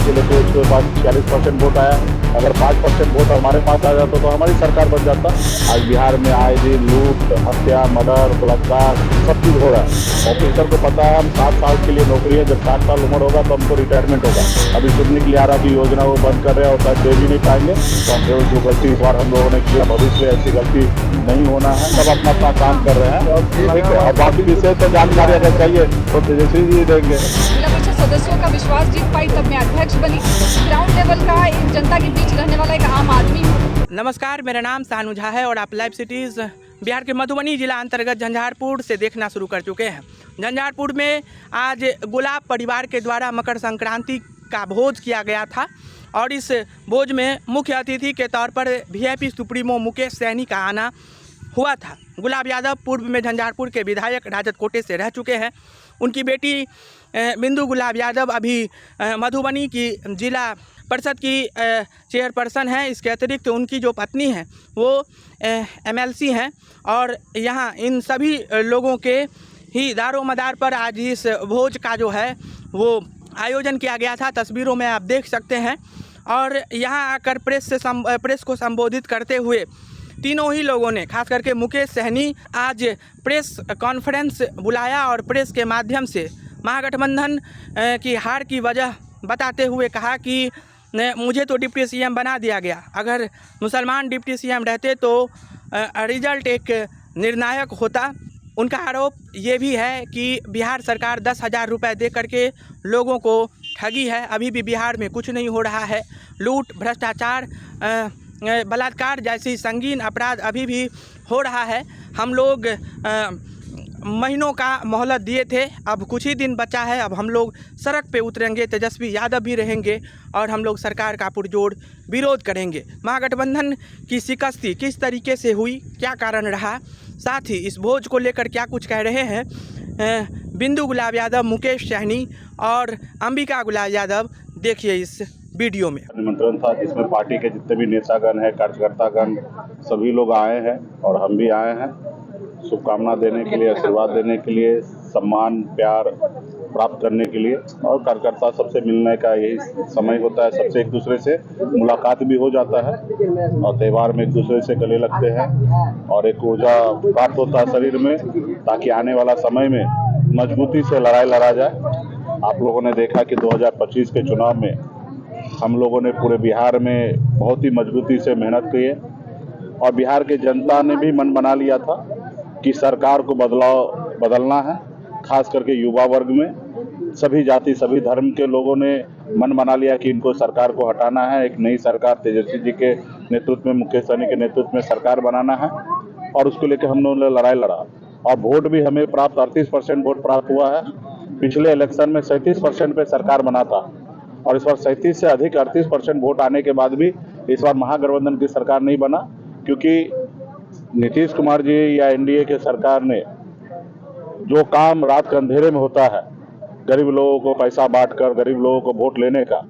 जिसके लिए उसके पास 46% वोट आया। अगर 5% वोट हमारे पास आ जाता तो हमारी सरकार बन जाता। आज बिहार में आए दिन लूट, हत्या, मर्डर, बलात्कार सब चीज हो रहा है। ऑफिसर को पता है हम 7 साल के लिए नौकरी है, जब 60 साल उम्र होगा तो हमको रिटायरमेंट होगा। अभी सुनने के लिए आ रहा कि योजना वो बंद कर रहे हैं और शायद दे भी नहीं पाएंगे। तो हम जो गलती इस बार हम लोगों ने किया, भविष्य में ऐसी गलती नहीं होना है। सब अपना अपना काम कर रहे हैं और बाकी विषय तो जानकारी अगर चाहिए तो तेजस्वी जी देंगे। जिला परिषद सदस्यों का विश्वास जीत पाई तब मैं अध्यक्ष बनी। ग्राउंड लेवल का एक जनता के बीच रहने वाला एक आम आदमी हूँ। नमस्कार, मेरा नाम सानू झा है और आप लाइव सिटीज़ बिहार के मधुबनी जिला अंतर्गत झंझारपुर से देखना शुरू कर चुके हैं। झंझारपुर में आज गुलाब परिवार के द्वारा मकर संक्रांति का भोज किया गया था और इस भोज में मुख्य अतिथि के तौर पर वीआईपी सुप्रीमो मुकेश सैनी का आना हुआ था। गुलाब यादव पूर्व में झंझारपुर के विधायक राजद कोटे से रह चुके हैं। उनकी बेटी बिंदु गुलाब यादव अभी मधुबनी की जिला परिषद की चेयरपर्सन है। इसके अतिरिक्त उनकी जो पत्नी है वो एमएलसी हैं और यहाँ इन सभी लोगों के ही दारो मदार पर आज इस भोज का जो है वो आयोजन किया गया था। तस्वीरों में आप देख सकते हैं। और यहाँ आकर प्रेस को संबोधित करते हुए तीनों ही लोगों ने, खास करके मुकेश सहनी, आज प्रेस कॉन्फ्रेंस बुलाया और प्रेस के माध्यम से महागठबंधन की हार की वजह बताते हुए कहा कि मुझे तो डिप्टी सीएम बना दिया गया। अगर मुसलमान डिप्टी सीएम रहते तो रिजल्ट एक निर्णायक होता। उनका आरोप ये भी है कि बिहार सरकार 10,000 रुपये दे करके लोगों को ठगी है। अभी भी बिहार में कुछ नहीं हो रहा है। लूट, भ्रष्टाचार, बलात्कार जैसी संगीन अपराध अभी भी हो रहा है। हम लोग महीनों का मोहलत दिए थे, अब कुछ ही दिन बचा है। अब हम लोग सड़क पे उतरेंगे, तेजस्वी यादव भी रहेंगे और हम लोग सरकार का पुरजोर विरोध करेंगे। महागठबंधन की शिकस्ती किस तरीके से हुई, क्या कारण रहा, साथ ही इस भोज को लेकर क्या कुछ कह रहे हैं बिंदु गुलाब यादव, मुकेश सहनी और अंबिका गुलाब यादव, देखिए इस वीडियो में। निमंत्रण था जिसमें पार्टी के जितने भी नेतागण हैं, कार्यकर्तागण, सभी लोग आए हैं और हम भी आए हैं शुभकामना देने के लिए, आशीर्वाद देने के लिए, सम्मान प्यार प्राप्त करने के लिए। और कार्यकर्ता सबसे मिलने का यही समय होता है, सबसे एक दूसरे से मुलाकात भी हो जाता है और त्यौहार में एक दूसरे से गले लगते हैं और एक ऊर्जा प्राप्त होता है शरीर में, ताकि आने वाला समय में मजबूती से लड़ाई लड़ा जाए। आप लोगों ने देखा कि 2025 के चुनाव में हम लोगों ने पूरे बिहार में बहुत ही मजबूती से मेहनत की है और बिहार के जनता ने भी मन बना लिया था कि सरकार को बदलना है। खास करके युवा वर्ग में सभी जाति सभी धर्म के लोगों ने मन बना लिया कि इनको सरकार को हटाना है। एक नई सरकार तेजस्वी जी के नेतृत्व में, मुकेश सहनी के नेतृत्व में सरकार बनाना है और उसको लेकर हम लोगों ने लड़ाई लड़ा और वोट भी हमें प्राप्त 38% वोट प्राप्त हुआ है। पिछले इलेक्शन में 37% पे सरकार बना था और इस बार 37 से अधिक 38% वोट आने के बाद भी इस बार महागठबंधन की सरकार नहीं बना, क्योंकि नीतीश कुमार जी या एनडीए के सरकार ने जो काम रात के अंधेरे में होता है, गरीब लोगों को पैसा बांटकर गरीब लोगों को वोट लेने का,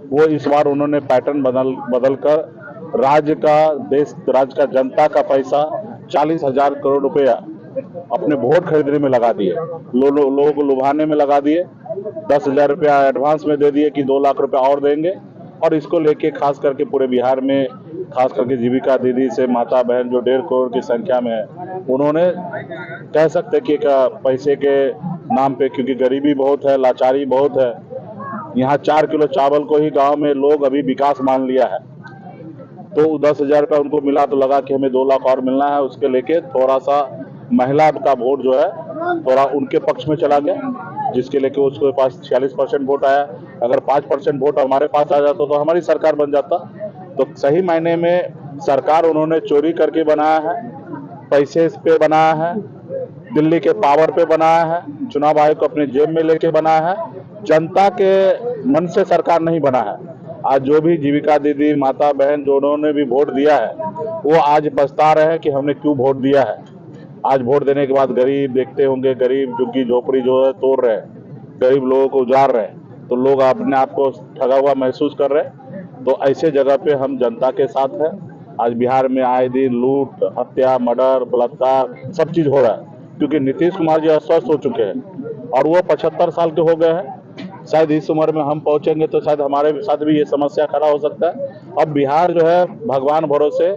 वो इस बार उन्होंने पैटर्न बदल कर राज्य का जनता का पैसा 40,000 करोड़ रुपया अपने वोट खरीदने में लगा दिए। लोगों को लुभाने में लगा दिए। 10,000 रुपया एडवांस में दे दिए कि 2 लाख रुपया और देंगे। और इसको लेके खास करके पूरे बिहार में, खास करके जीविका दीदी से माता बहन जो 1.5 करोड़ की संख्या में है, उन्होंने कह सकते कि पैसे के नाम पे, क्योंकि गरीबी बहुत है, लाचारी बहुत है, यहाँ 4 किलो चावल को ही गांव में लोग अभी विकास मान लिया है। तो 10,000 रुपया उनको मिला तो लगा कि हमें 2 लाख और मिलना है। उसके लेके थोड़ा सा महिला का वोट जो है थोड़ा उनके पक्ष में चला गया, जिसके लेके उसके पास 46% वोट आया। अगर 5% वोट हमारे पास आ जाता तो हमारी सरकार बन जाता। तो सही मायने में सरकार उन्होंने चोरी करके बनाया है, पैसे पे बनाया है, दिल्ली के पावर पे बनाया है, चुनाव आयोग को अपने जेब में लेके बनाया है। जनता के मन से सरकार नहीं बना है। आज जो भी जीविका दीदी, माता बहन जो उन्होंने भी वोट दिया है, वो आज पछता रहे हैं कि हमने क्यों वोट दिया है। आज वोट देने के बाद गरीब देखते होंगे, गरीब झुग्गी झोपड़ी जो है तोड़ रहे हैं, गरीब लोगों को उजाड़ रहे हैं, तो लोग अपने आप को ठगा हुआ महसूस कर रहे हैं। तो ऐसे जगह पे हम जनता के साथ हैं। आज बिहार में आए दिन लूट, हत्या, मर्डर, बलात्कार सब चीज हो रहा है, क्योंकि नीतीश कुमार जी अस्वस्थ हो चुके हैं और वो 75 साल के हो गए हैं शायद इस उम्र में हम पहुंचेंगे तो शायद हमारे साथ भी ये समस्या खड़ा हो सकता है। अब बिहार जो है भगवान भरोसे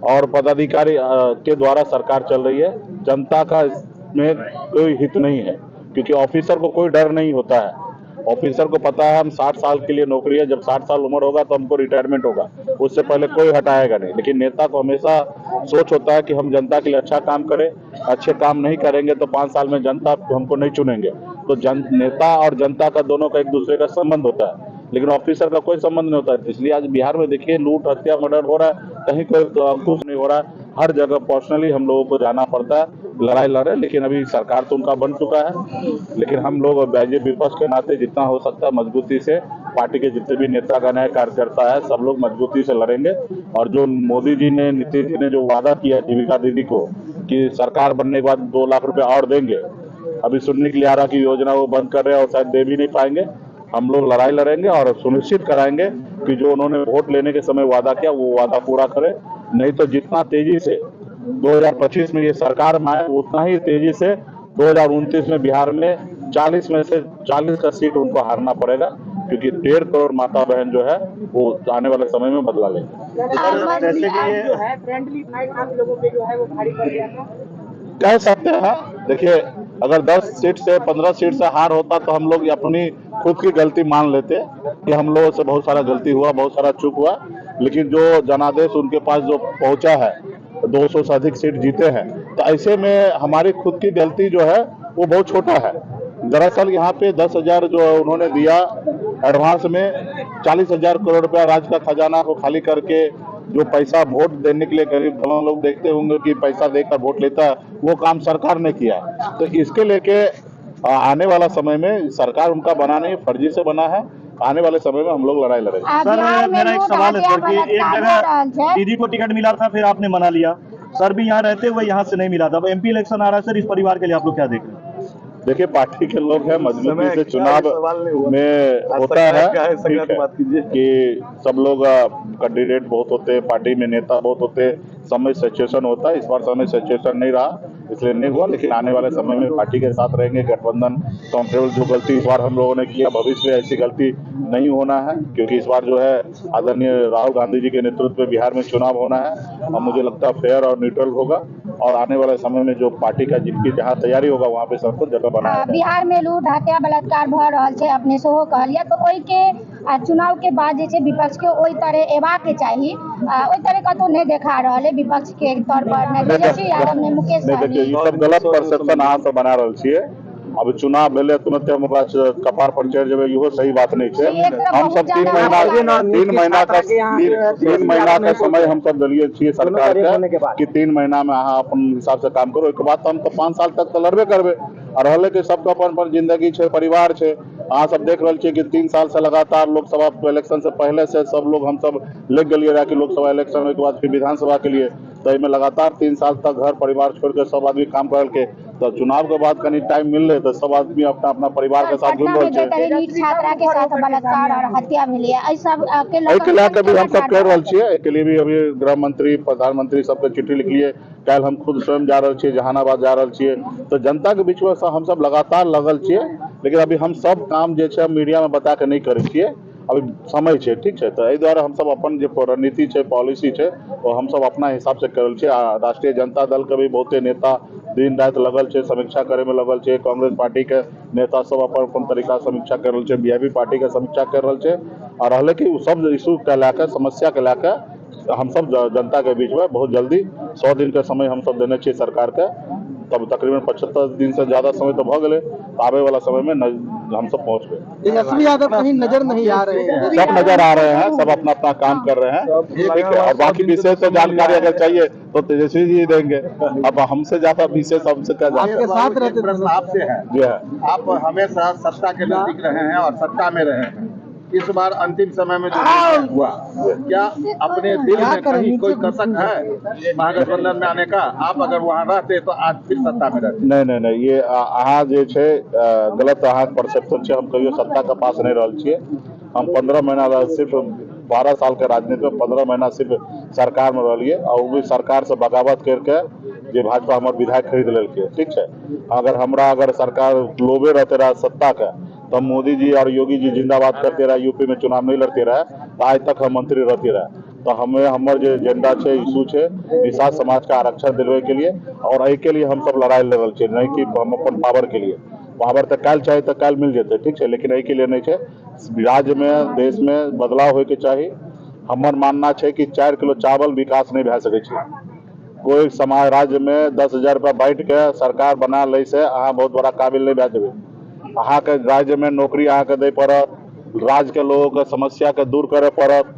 और पदाधिकारी के द्वारा सरकार चल रही है। जनता का इसमें कोई हित नहीं है, क्योंकि ऑफिसर को कोई डर नहीं होता है। ऑफिसर को पता है हम 60 साल के लिए नौकरी है, जब 60 साल उम्र होगा तो हमको रिटायरमेंट होगा, उससे पहले कोई हटाएगा नहीं। लेकिन नेता को हमेशा सोच होता है कि हम जनता के लिए अच्छा काम करें, अच्छे काम नहीं करेंगे तो 5 साल में जनता हमको नहीं चुनेंगे। तो नेता और जनता का दोनों का एक दूसरे का संबंध होता है, लेकिन ऑफिसर का कोई संबंध नहीं होता है। इसलिए आज बिहार में देखिए लूट, हत्या, मर्डर हो रहा है, कहीं कोई अंकुश नहीं हो रहा है। हर जगह पर्सनली हम लोगों को जाना पड़ता है, लड़ाई लड़े। लेकिन अभी सरकार तो उनका बन चुका है, लेकिन हम लोग बीजेपी विपक्ष के नाते जितना हो सकता है मजबूती से पार्टी के जितने भी नेतागण है, कार्यकर्ता है, सब लोग मजबूती से लड़ेंगे। और जो मोदी जी ने, नीतीश जी ने जो वादा किया जीविका दीदी को कि सरकार बनने के बाद 2 लाख रुपए और देंगे, अभी सुनने के लिए आ रहा कि योजना वो बंद कर रहे हैं और शायद दे भी नहीं पाएंगे। हम लोग लड़ाई लड़ेंगे और सुनिश्चित कराएंगे कि जो उन्होंने वोट लेने के समय वादा किया वो वादा पूरा करें। नहीं तो जितना तेजी से 2025 में ये सरकार में आए, उतना ही तेजी से 2029 में बिहार में 40 में से 40 का सीट उनको हारना पड़ेगा, क्योंकि 1.5 करोड़ माता बहन जो है वो आने वाले समय में बदला लेंगे। जैसे कि फ्रेंडली फाइट आप लोगों पे जो है वो भारी पड़ गया था, कह सकते हैं। देखिए अगर 10 सीट से 15 सीट से हार होता तो हम लोग अपनी खुद की गलती मान लेते कि हम लोगों से बहुत सारा गलती हुआ, बहुत सारा चूक हुआ। लेकिन जो जनादेश उनके पास जो पहुंचा है, 200 से अधिक सीट जीते हैं, तो ऐसे में हमारी खुद की गलती जो है वो बहुत छोटा है। दरअसल यहाँ पे 10,000 जो उन्होंने दिया एडवांस में, 40,000 करोड़ रुपया राज्य का खजाना को खाली करके जो पैसा वोट देने के लिए गरीब लोग देखते होंगे कि पैसा देकर वोट लेता है, वो काम सरकार ने किया। तो इसके लेके आने वाला समय में सरकार उनका बना नहीं, फर्जी से बना है। आने वाले समय में हम लोग लड़ाई लड़ेंगे। सर मेरा एक सवाल है सर कि एक जगह दीदी को टिकट मिला था, फिर आपने मना लिया। सर भी यहाँ रहते हुए यहाँ से नहीं मिला था। अब एमपी इलेक्शन आ रहा है सर, इस परिवार के लिए आप लोग क्या देख रहे हैं? देखिए पार्टी के लोग हैं, मजबूती से चुनाव में होता है कि सब लोग कैंडिडेट बहुत होते हैं, पार्टी में नेता बहुत होते हैं, समय सिचुएशन होता है। इस बार समय सिचुएशन नहीं रहा, इसलिए नहीं हुआ। लेकिन आने वाले समय में पार्टी के साथ रहेंगे, गठबंधन कंफर्टेबल। जो गलती इस बार हम लोगों ने किया, भविष्य में ऐसी गलती नहीं होना है, क्योंकि इस बार जो है आदरणीय राहुल गांधी जी के नेतृत्व में बिहार में चुनाव होना है और मुझे लगता है फेयर और न्यूट्रल होगा। और आने वाले समय में जो पार्टी का जिनकी जहाँ तैयारी होगा वहाँ पे सबको जगह बनाया है। बिहार में लूट, हत्या, बलात्कार भ रहल छै, अपने सेहो कहलिए, तो ओहि के चुनाव के बाद जे छै विपक्ष के ओहि तरह एबाक के चाही, ओहि तरह कतौ नहीं देखा रहल है विपक्ष के तौर पर, ने तेजस्वी यादव ने, मुकेश सहनी। ई सब गलत परसेप्शन अहाँ सब बना रहल छियै। अब चुनाव भेले तुरंत हम ओकरा कपार पर चढ़ जेबै, इहो सही बात नहीं है। हम सब 3 महीना का समय हम सब दिलिए छियै सरकार के कि 3 महीना में अहाँ अपन हिसाब से काम करो। ओहिके बाद हम तो 5 साल तक तो लड़बे करबे। और रहले कि सबका अपन जिंदगी है, परिवार है। अहाँ सब देख रहे कि 3 साल से लगातार लोकसभा इलेक्शन से पहले से सब लोग हम सब लग गए रहा कि लोकसभा इलेक्शन के बाद फिर विधानसभा के लिए, तो इसमें लगातार 3 साल तक घर परिवार छोड़ के सब आदमी काम कर के, तो चुनाव के बाद कहीं टाइम मिल रहे तो सब आदमी अपना अपना परिवार के साथ घूम रहे नीट छात्रा के साथ बलात्कार और हत्या भेल है, एहि सब के लेकर भी हम सब कर रहे छियै। एके लिए भी अभी गृह मंत्री, प्रधानमंत्री सबके चिट्ठी लिखलिए। कल हम खुद स्वयं जा रहे छियै, जहानाबाद जा रहे छियै। तो जनता के बीच में हम सब लगातार लगल छियै। लेकिन अभी हम सब काम जे छै मीडिया में बता के नहीं करे छियै, अभी समय है, ठीक है। तो एहि दुआरे हम सब अपन जो रणनीति है, पॉलिसी है, वो हम सब अपना हिसाब से करल छे। राष्ट्रीय जनता दल के भी बहुते नेता दिन रात लगल है, समीक्षा करे में लगल है। कांग्रेस पार्टी के नेता सब अपन अपन तरीका समीक्षा कर रहे, बीजेपी पार्टी के समीक्षा कर रहे हैं। और रहले कि सब इशू के लेकर, समस्या के लेकर हम सब जनता के बीच में बहुत जल्दी 100 दिन के समय हम सब देने चाहिए सरकार के। तब तकरीबन 75 दिन से ज्यादा समय तो भ गए, तो आवे वाला समय में हम सब पहुंच गए। तेजस्वी यादव कहीं नजर नहीं आ रहे हैं, सब नजर आ रहे हैं, सब अपना अपना काम कर रहे हैं, ठीक है। और बाकी विशेष तो जानकारी अगर चाहिए तो तेजस्वी जी देंगे। अब हमसे ज्यादा विशेष हमसे क्या आपके साथ रहते प्रश्न आपसे है जी है। आप हमेशा सत्ता के नजदीक रहे हैं और सत्ता में रहे हैं। इस बार अंतिम समय में जो हुआ, क्या अपने दिल में कहीं कोई कसक है महागठबंधन में आने का? आप अगर वहाँ रहते तो आज फिर सत्ता में रहते। नहीं, ये अहाँ जे छै गलत अहाँ परसेप्शन छै। हम कहियो सत्ता के पास नहीं रहल छियै। हम 15 महीना सिर्फ 12 साल के राजनीति में 15 महीना सिर्फ सरकार में रहिए, और वो भी सरकार से बगावत करके जे भाजपा हमारे विधायक खरीद लेके, ठीक है। अगर सरकार लोभे रहते रहा सत्ता का, तो मोदी जी और योगी जी जिंदाबाद करते रहे, यूपी में चुनाव नहीं लड़ते रहे तो आज तक हम मंत्री रहते रहे। तो हमें हमार जो एजेंडा है, इशू है निषाद समाज का आरक्षण दिलवे के लिए, और एहि के लिए हम सब लड़ाई लड़ रहे, नहीं कि हम अपन पावर के लिए। पावर तो काल चाहे तो काल मिल जेते, ठीक है, लेकिन एहि के लिए नहीं है। राज्य में देश में बदलाव होके चाहिए। हमर मानना है कि 4 किलो चावल विकास नहीं भे सके छै। कोई समाज राज्य में 10,000 रुपया बांट के सरकार बना ले से अहाँ बहुत बड़ा काबिल नहीं भे जेबे। अहाँ के राज्य में नौकरी अहाँ के दे पड़त, राज्य के लोगों के समस्या के दूर करे पड़त,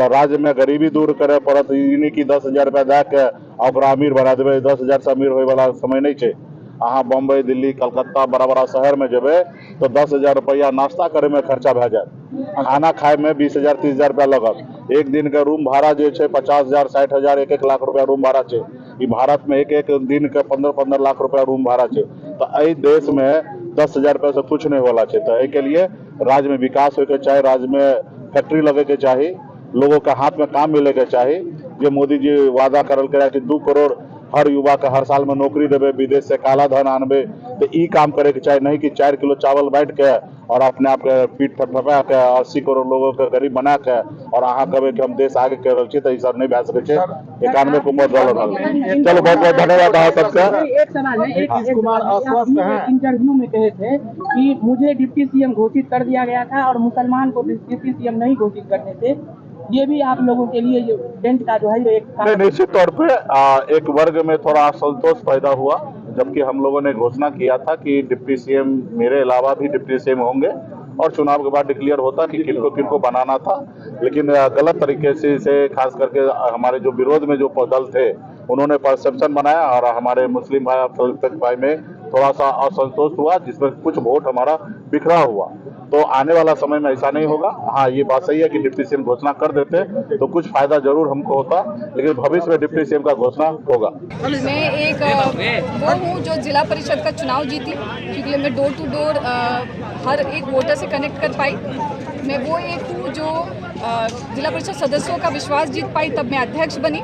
राज्य में गरीबी दूर करे पड़त। ई नहीं कि 10,000 रुपया दे के ओकरा अमीर बना देवे। 10,000 से अमीर होए वाला समय नहीं है। अहाँ बम्बई, दिल्ली, कलकत्ता बड़ा बड़ा शहर में जेबे तो 10,000 रुपया नाश्ता करे में खर्चा भे जाए, खाना खाए में 20,000 30,000 रुपया लगत। एक दिन के रूम भाड़ा जो है 50,000 60,000 1-1 लाख रुपया रूम भाड़ा है। ई भारत में एक दिन के 15-15 लाख रुपया रूम भाड़ा है। तो एहि देश में 10,000 रुपया से कुछ नहीं होला है। तो के लिए राज्य में विकास होके चाहिए, राज्य में फैक्ट्री लगे के चाहिए, लोगों के हाथ में काम मिले के चाहिए। जो मोदी जी वादा करल के कि 2 करोड़ हर युवा के हर साल में नौकरी देवे, विदेश से काला धन आनबे, तो ई काम करे के चाहिए। नहीं कि 4 किलो चावल बांट के और अपने आप के पीठ थपथपा के 80 करोड़ लोगों के गरीब बना के और अहाँ कहे कि हम देश आगे कर रहे, तो ई सब नहीं भे सके छै। 91 को मत डालो। चलो बहुत बहुत धन्यवाद आप सबके। एक सवाल है, नीतीश कुमार आश्वस्त हैं। इंटरव्यू में कहे थे कि मुझे डिप्टी सीएम घोषित कर दिया गया था और मुसलमान को डिप्टी सीएम नहीं घोषित करने से ये भी आप लोगों के लिए जो डेंट का जो है एक निश्चित तौर पे एक वर्ग में थोड़ा असंतोष पैदा हुआ, जबकि हम लोगों ने घोषणा किया था कि डिप्टी सीएम मेरे अलावा भी डिप्टी सीएम होंगे और चुनाव के बाद डिक्लेयर होता कि किनको किनको बनाना था। लेकिन गलत तरीके से खास करके हमारे जो विरोध में जो दल थे उन्होंने परसेप्शन बनाया और हमारे मुस्लिम भाई में थोड़ा सा असंतोष हुआ, जिसमें कुछ वोट हमारा बिखरा हुआ। तो आने वाला समय में ऐसा नहीं होगा। हाँ, ये बात सही है कि डिप्टी सीएम घोषणा कर देते तो कुछ फायदा जरूर हमको होता, लेकिन भविष्य में डिप्टी सीएम का घोषणा होगा। मैं एक वो हूँ जो जिला परिषद का चुनाव जीती, क्योंकि मैं डोर टू डोर हर एक वोटर से कनेक्ट कर पाई। मैं वो एक हूँ जो जिला परिषद सदस्यों का विश्वास जीत पाई, तब मैं अध्यक्ष बनी।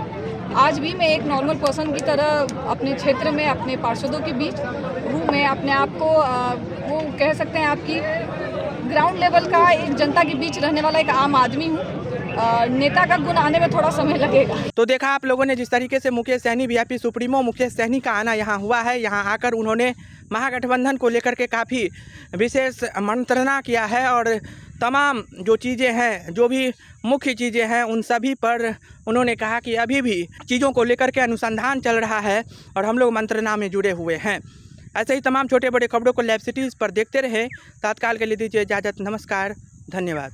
आज भी मैं एक नॉर्मल पर्सन की तरह अपने क्षेत्र में अपने पार्षदों के बीच हूँ। मैं अपने आप को वो कह सकते हैं आपकी ग्राउंड लेवल का एक जनता के बीच रहने वाला एक आम आदमी हूँ। नेता का गुण आने में थोड़ा समय लगेगा। तो देखा आप लोगों ने जिस तरीके से मुकेश सहनी वीआईपी सुप्रीमो मुकेश सहनी का आना यहाँ हुआ है। यहाँ आकर उन्होंने महागठबंधन को लेकर के काफ़ी विशेष मंत्रणा किया है और तमाम जो चीज़ें हैं, जो भी मुख्य चीज़ें हैं, उन सभी पर उन्होंने कहा कि अभी भी चीज़ों को लेकर के अनुसंधान चल रहा है और हम लोग मंत्रणा में जुड़े हुए हैं। ऐसे ही तमाम छोटे बड़े खबरों को लाइव सिटीज़ पर देखते रहे। तत्काल के लिए दीजिए इजाज़त। नमस्कार, धन्यवाद।